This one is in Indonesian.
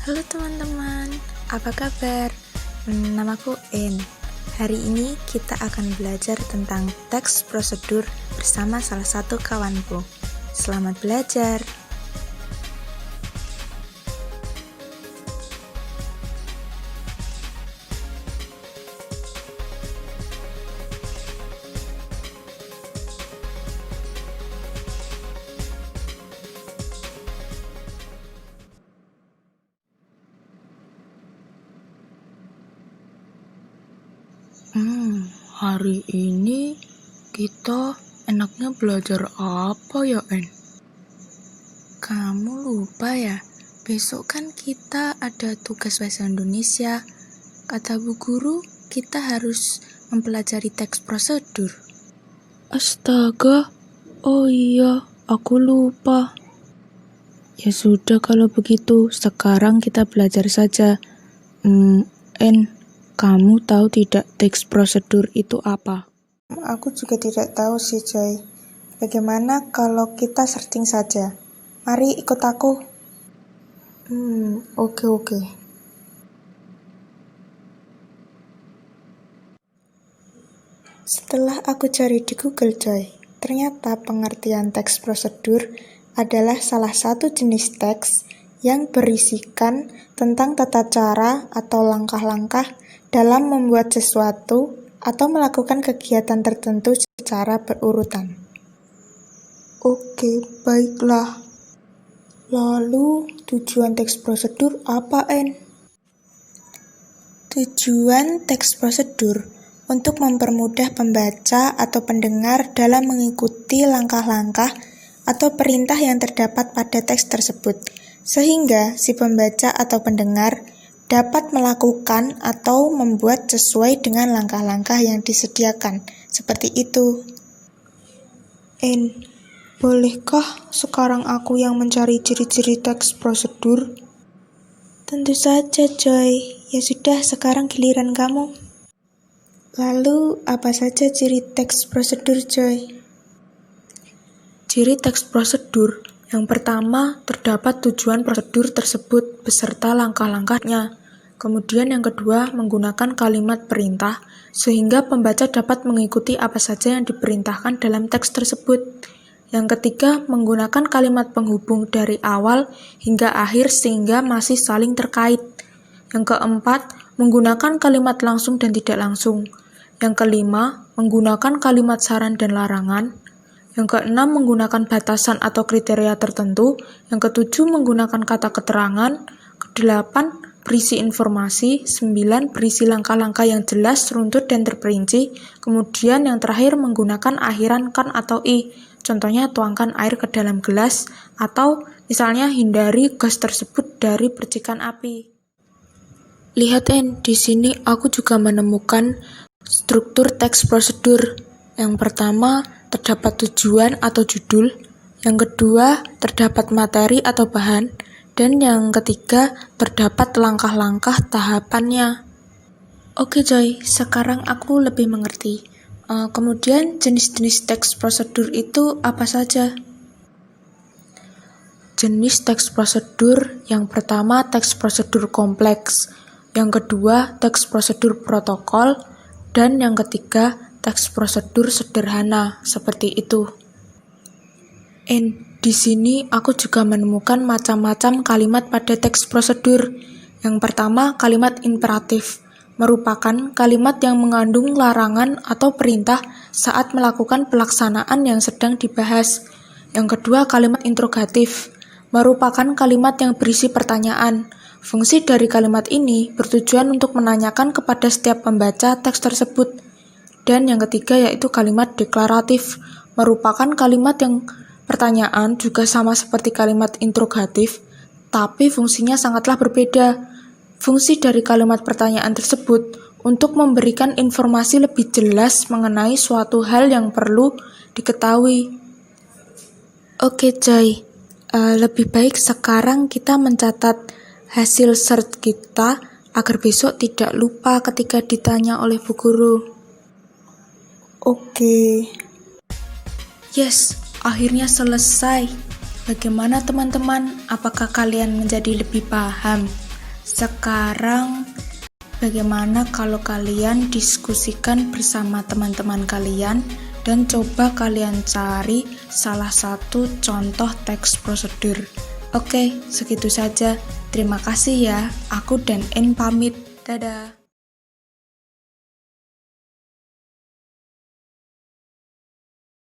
Halo teman-teman, apa kabar? Namaku En. Hari ini kita akan belajar tentang teks prosedur bersama salah satu kawanku. Selamat belajar! Hari ini kita enaknya belajar apa ya, En? Kamu lupa ya? Besok kan kita ada tugas bahasa Indonesia. Kata bu guru, kita harus mempelajari teks prosedur. Astaga, oh iya, aku lupa. Ya sudah kalau begitu, sekarang kita belajar saja. En, kamu tahu tidak teks prosedur itu apa? Aku juga tidak tahu sih, Joy. Bagaimana kalau kita searching saja? Mari ikut aku. Oke. Setelah aku cari di Google, Joy, ternyata pengertian teks prosedur adalah salah satu jenis teks yang berisikan tentang tata cara atau langkah-langkah dalam membuat sesuatu atau melakukan kegiatan tertentu secara berurutan. Oke, baiklah. Lalu, tujuan teks prosedur apa, En? Tujuan teks prosedur untuk mempermudah pembaca atau pendengar dalam mengikuti langkah-langkah atau perintah yang terdapat pada teks tersebut, sehingga si pembaca atau pendengar dapat melakukan atau membuat sesuai dengan langkah-langkah yang disediakan. Seperti itu. En, bolehkah sekarang aku yang mencari ciri-ciri teks prosedur? Tentu saja, Joy. Ya sudah, sekarang giliran kamu. Lalu, apa saja ciri teks prosedur, Joy? Ciri teks prosedur yang pertama, terdapat tujuan prosedur tersebut beserta langkah-langkahnya. Kemudian yang kedua, menggunakan kalimat perintah, sehingga pembaca dapat mengikuti apa saja yang diperintahkan dalam teks tersebut. Yang ketiga, menggunakan kalimat penghubung dari awal hingga akhir sehingga masih saling terkait. Yang keempat, menggunakan kalimat langsung dan tidak langsung. Yang kelima, menggunakan kalimat saran dan larangan. Yang keenam, menggunakan batasan atau kriteria tertentu. Yang ketujuh, menggunakan kata keterangan. Kedelapan, berisi informasi. 9, berisi langkah-langkah yang jelas, runtut, dan terperinci. Kemudian yang terakhir, menggunakan akhiran kan atau i. Contohnya, tuangkan air ke dalam gelas, atau misalnya hindari gas tersebut dari percikan api. Lihat, En, di sini aku juga menemukan struktur teks prosedur. Yang pertama, terdapat tujuan atau judul. Yang kedua, terdapat materi atau bahan. Dan yang ketiga, terdapat langkah-langkah tahapannya. Oke, Joy, sekarang aku lebih mengerti. Kemudian jenis-jenis teks prosedur itu apa saja? Jenis teks prosedur yang pertama, teks prosedur kompleks. Yang kedua, teks prosedur protokol. Dan yang ketiga, teks prosedur sederhana, seperti itu. Di sini aku juga menemukan macam-macam kalimat pada teks prosedur. Yang pertama, kalimat imperatif, merupakan kalimat yang mengandung larangan atau perintah saat melakukan pelaksanaan yang sedang dibahas. Yang kedua, kalimat interrogatif, merupakan kalimat yang berisi pertanyaan. Fungsi dari kalimat ini bertujuan untuk menanyakan kepada setiap pembaca teks tersebut. Dan yang ketiga yaitu kalimat deklaratif, merupakan kalimat yang pertanyaan juga sama seperti kalimat interrogatif, tapi fungsinya sangatlah berbeda. Fungsi dari kalimat pertanyaan tersebut untuk memberikan informasi lebih jelas mengenai suatu hal yang perlu diketahui. Oke, Joy, lebih baik sekarang kita mencatat hasil search kita agar besok tidak lupa ketika ditanya oleh bu guru. Oke. Yes, akhirnya selesai. Bagaimana teman-teman? Apakah kalian menjadi lebih paham? Sekarang, bagaimana kalau kalian diskusikan bersama teman-teman kalian dan coba kalian cari salah satu contoh teks prosedur. Oke, segitu saja. Terima kasih ya. Aku dan En pamit. Dadah.